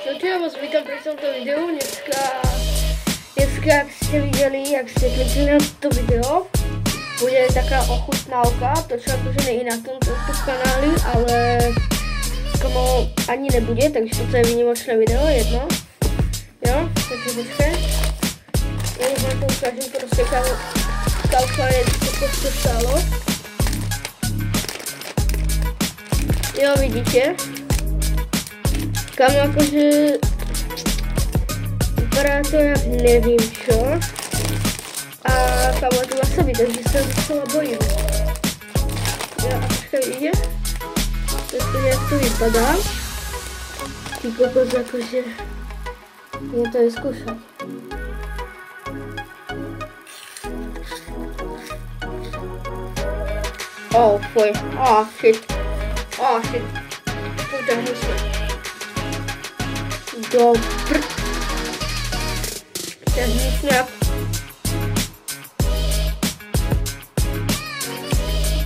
No čo, vás vítam pri tomto videu. Dneska jak ste videli, jak ste klikli na to video, bude taká ochutnávka, to čo akože nie je na tomto kanáli, ale komu ani nebude, takže toto je výnimočné video, jedno. Jo, takže počkej. Ja už vám to ukážem proste kalka je, co to stálo. Jo, vidíte. Kam akože vypadá to jak nevím čo. A kamo to wasabi, takže sa docela bojím. Jo, a počkaj, ide? Takže jak to vypadá. Ty kokos akože je to je skúšať. Oh, fuj. Oh, shit. Oh, shit. To je hnusné. Dobr. To je hnusné.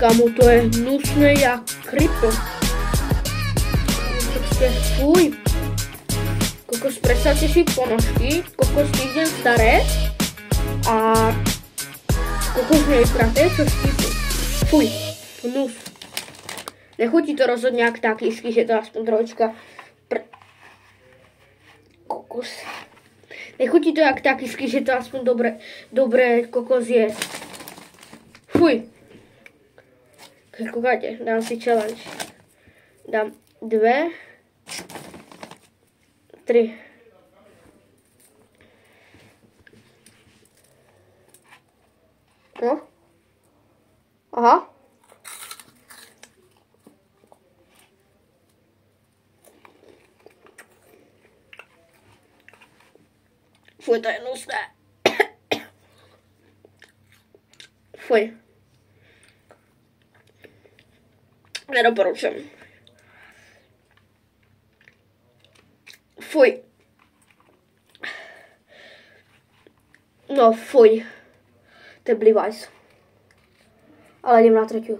Kamo, to je hnusné jak krypto. Prostě fuj. Kokos, predstavte si ponožky. Kokos týždeň staré. A kokos nejpraté, čo štípu. Fuj. Hnus. Nechutí to rozhodně jak tak, jistý, že to aspoň trošička kokos. Nechutí to jak tak, jistý, že to aspoň dobré kokos je. Fuj. Koukáte, dám si challenge. Dám 2, 3. No. Aha. Fuj, to je hnusné. Fuj. Nedoporučujem. Fuj. No, fuj. To je Blivajs. Ale jdem na třetí.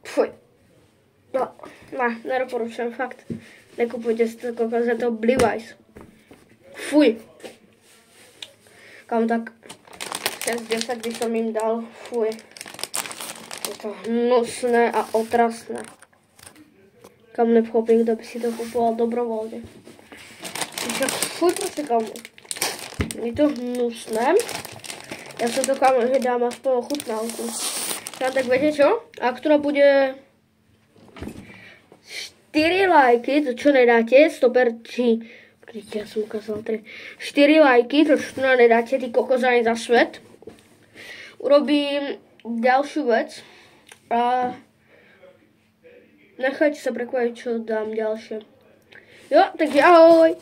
Fuj. No, ne, nedoporučujem, fakt. Nekupujte si to kokos, je to Blivajs. Fuj. Kam tak 6-10 by som jim dal. Fuj. Je to hnusné a otrasné. Kam nepchopím, kdo by si to kupoval dobrovolně. Však fuj, prostě kamu. Je to hnusné. Já se to kamu, že dám aspoň ochutnávku. No tak viete čo? Ak to bude 4 lajky, to čo nedáte, stoper, či... Ja som ukázala 3. 4 lajky, to čo nedáte, ty kokos ani za svet. Urobím ďalšiu vec. A nechajte sa prekvapiť, čo dám ďalšie. Jo, takže ahoj!